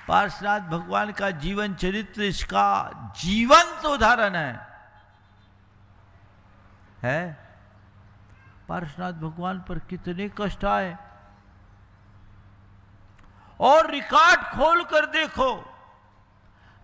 पार्श्वनाथ भगवान का जीवन चरित्र इसका जीवंत उदाहरण है। पार्श्वनाथ भगवान पर कितने कष्ट आए, और रिकॉर्ड खोल कर देखो,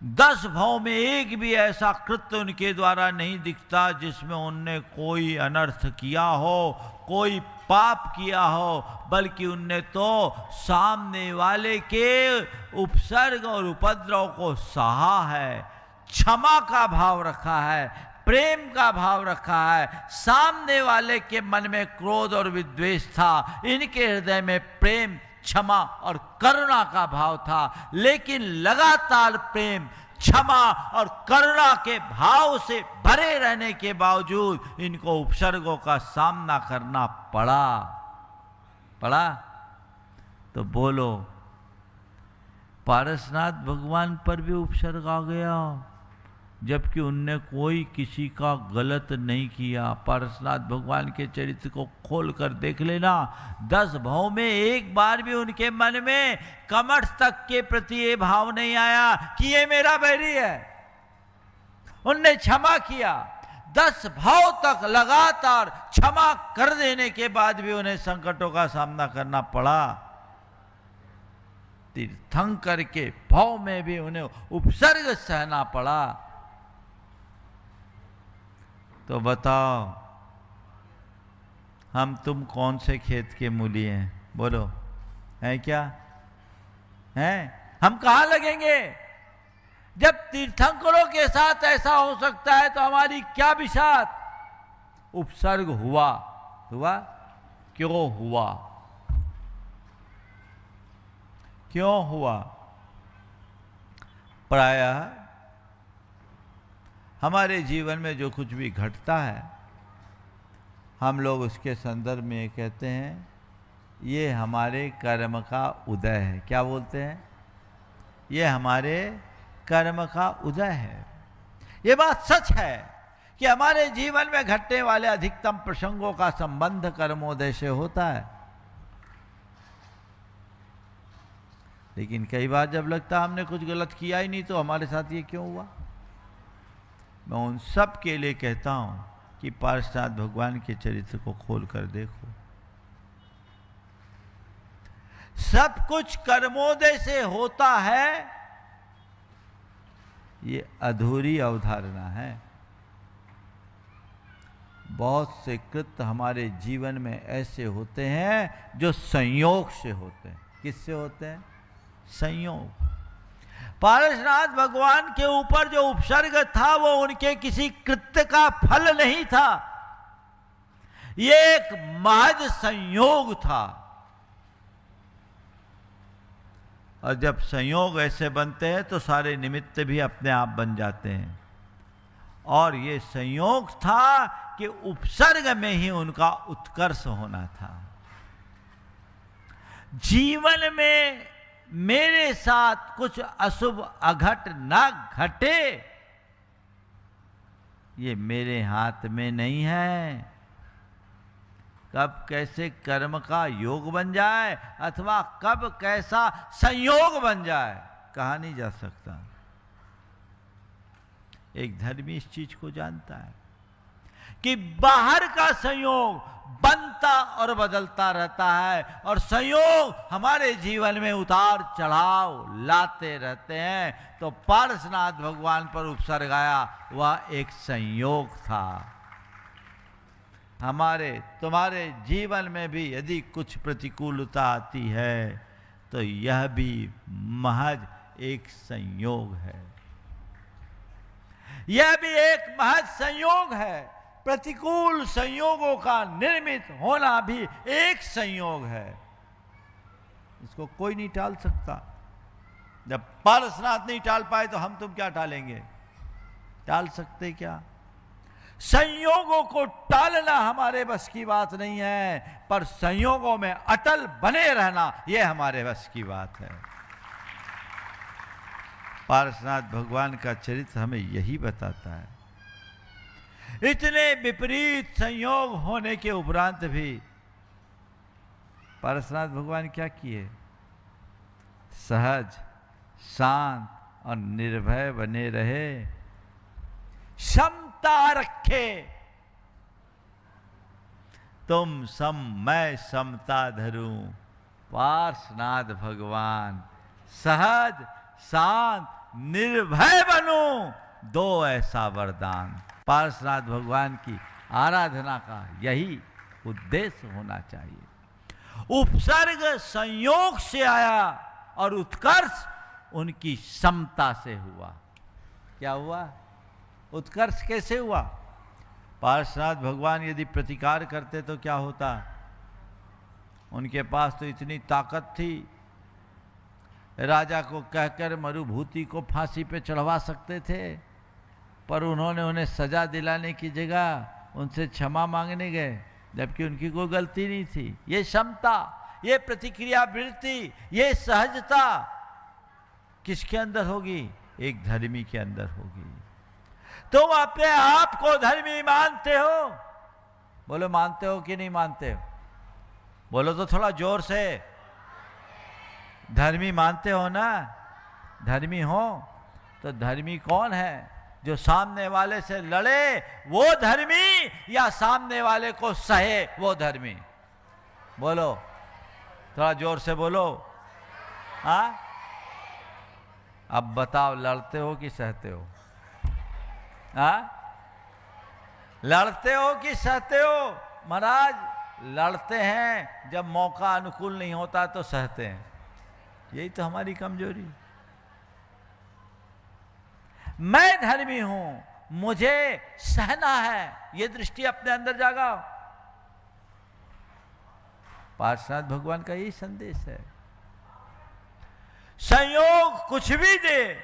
10 भव में एक भी ऐसा कृत्य उनके द्वारा नहीं दिखता जिसमें उनने कोई अनर्थ किया हो, कोई पाप किया हो, बल्कि उनने तो सामने वाले के उपसर्ग और उपद्रव को सहा है, क्षमा का भाव रखा है, प्रेम का भाव रखा है। सामने वाले के मन में क्रोध और विद्वेष था, इनके हृदय में प्रेम, क्षमा और करुणा का भाव था, लेकिन लगातार प्रेम, क्षमा और करुणा के भाव से भरे रहने के बावजूद इनको उपसर्गों का सामना करना पड़ा। तो बोलो, पारसनाथ भगवान पर भी उपसर्ग आ गया, जबकि उनने कोई किसी का गलत नहीं किया। पारसनाथ भगवान के चरित्र को खोल कर देख लेना, 10 भव में एक बार भी उनके मन में कमठ तक के प्रति ये भाव नहीं आया कि ये मेरा बैरी है। उनने क्षमा किया, 10 भव तक लगातार क्षमा कर देने के बाद भी उन्हें संकटों का सामना करना पड़ा। तीर्थंकर के भाव में भी उन्हें उपसर्ग सहना पड़ा। तो बताओ, हम तुम कौन से खेत के मूली हैं? बोलो, हैं क्या? हैं? हम कहाँ लगेंगे? जब तीर्थंकरों के साथ ऐसा हो सकता है तो हमारी क्या बिसात? उपसर्ग हुआ। क्यों हुआ? क्यों हुआ? प्रायः हमारे जीवन में जो कुछ भी घटता है, हम लोग उसके संदर्भ में कहते हैं ये हमारे कर्म का उदय है। क्या बोलते हैं? ये हमारे कर्म का उदय है। ये बात सच है कि हमारे जीवन में घटने वाले अधिकतम प्रसंगों का संबंध कर्मोदय से होता है। लेकिन कई बार जब लगता है हमने कुछ गलत किया ही नहीं तो हमारे साथ ये क्यों हुआ? मैं उन सब के लिए कहता हूं कि पार्श्वनाथ भगवान के चरित्र को खोल कर देखो। सब कुछ कर्मोदय से होता है, ये अधूरी अवधारणा है। बहुत से कृत्य हमारे जीवन में ऐसे होते हैं जो संयोग से होते हैं। किससे होते हैं? संयोग। पारसनाथ भगवान के ऊपर जो उपसर्ग था वो उनके किसी कृत्य का फल नहीं था, ये एक महज संयोग था। और जब संयोग ऐसे बनते हैं तो सारे निमित्त भी अपने आप बन जाते हैं। और ये संयोग था कि उपसर्ग में ही उनका उत्कर्ष होना था। जीवन में मेरे साथ कुछ अशुभ अघट ना घटे, ये मेरे हाथ में नहीं है। कब कैसे कर्म का योग बन जाए अथवा कब कैसा संयोग बन जाए, कहा नहीं जा सकता। एक धर्मी इस चीज को जानता है कि बाहर का संयोग बनता और बदलता रहता है, और संयोग हमारे जीवन में उतार चढ़ाव लाते रहते हैं। तो पारसनाथ भगवान पर उपसर्ग आया, वह एक संयोग था। हमारे तुम्हारे जीवन में भी यदि कुछ प्रतिकूलता आती है तो यह भी महज एक संयोग है। यह भी एक महज संयोग है। प्रतिकूल संयोगों का निर्मित होना भी एक संयोग है। इसको कोई नहीं टाल सकता। जब पारसनाथ नहीं टाल पाए तो हम तुम क्या टालेंगे? टाल सकते क्या? संयोगों को टालना हमारे बस की बात नहीं है, पर संयोगों में अटल बने रहना यह हमारे बस की बात है। पारसनाथ भगवान का चरित्र हमें यही बताता है। इतने विपरीत संयोग होने के उपरांत भी पारसनाथ भगवान क्या किए? सहज शांत और निर्भय बने रहे, समता रखे। तुम सम मैं समता धरूं, पार्श्वनाथ भगवान सहज शांत निर्भय बनूं, दो ऐसा वरदान। पार्श्वनाथ भगवान की आराधना का यही उद्देश्य होना चाहिए। उपसर्ग संयोग से आया और उत्कर्ष उनकी समता से हुआ। क्या हुआ? उत्कर्ष कैसे हुआ? पार्श्वनाथ भगवान यदि प्रतिकार करते तो क्या होता? उनके पास तो इतनी ताकत थी, राजा को कहकर मरुभूति को फांसी पे चढ़वा सकते थे, पर उन्होंने उन्हें सजा दिलाने की जगह उनसे क्षमा मांगने गए, जबकि उनकी कोई गलती नहीं थी। ये क्षमता, ये प्रतिक्रिया वृत्ति, ये सहजता किसके अंदर होगी? एक धर्मी के अंदर होगी। तुम अपने आप को धर्मी मानते हो? बोलो, मानते हो कि नहीं मानते हो? बोलो तो थोड़ा जोर से। धर्मी मानते हो ना? धर्मी हो तो धर्मी कौन है? जो सामने वाले से लड़े वो धर्मी, या सामने वाले को सहे वो धर्मी? बोलो, थोड़ा जोर से बोलो। हाँ, अब बताओ, लड़ते हो कि सहते हो? हाँ, लड़ते हो कि सहते हो? महाराज, लड़ते हैं, जब मौका अनुकूल नहीं होता तो सहते हैं। यही तो हमारी कमजोरी। मैं धर्मी हूं, मुझे सहना है, ये दृष्टि अपने अंदर जागा। पार्श्वनाथ भगवान का यही संदेश है। संयोग कुछ भी दे,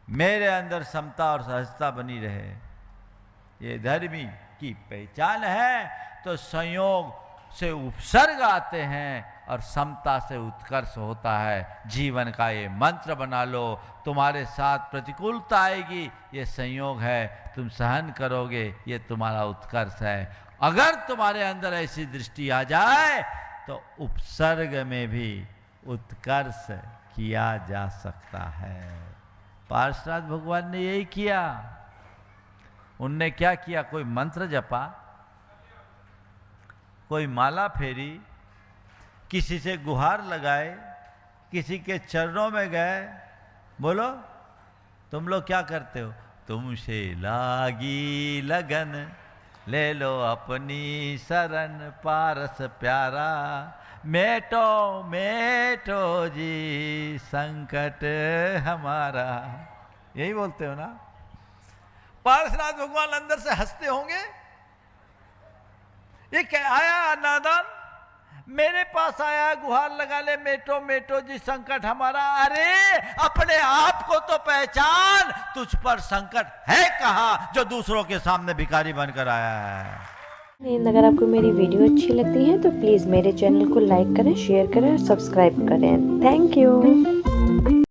मेरे अंदर समता और सहजता बनी रहे, ये धर्मी की पहचान है। तो संयोग से उपसर्ग आते हैं और समता से उत्कर्ष होता है। जीवन का ये मंत्र बना लो। तुम्हारे साथ प्रतिकूलता आएगी, ये संयोग है, तुम सहन करोगे, ये तुम्हारा उत्कर्ष है। अगर तुम्हारे अंदर ऐसी दृष्टि आ जाए तो उपसर्ग में भी उत्कर्ष किया जा सकता है। पार्श्वनाथ भगवान ने यही किया। उनने क्या किया? कोई मंत्र जपा, कोई माला फेरी, किसी से गुहार लगाए, किसी के चरणों में गए। बोलो, तुम लोग क्या करते हो? तुमसे लागी लगन, ले लो अपनी शरण, पारस प्यारा, मेटो मेटो जी संकट हमारा। यही बोलते हो ना? पार्श्वनाथ भगवान अंदर से हंसते होंगे। ये क्या आया नादान, मेरे पास आया, गुहार लगा ले, मेटो मेटो जी संकट हमारा। अरे अपने आप को तो पहचान, तुझ पर संकट है कहाँ जो दूसरों के सामने भिखारी बनकर आया है। अगर आपको मेरी वीडियो अच्छी लगती है तो प्लीज़ मेरे चैनल को लाइक करें, शेयर करें और सब्सक्राइब करें। Thank you.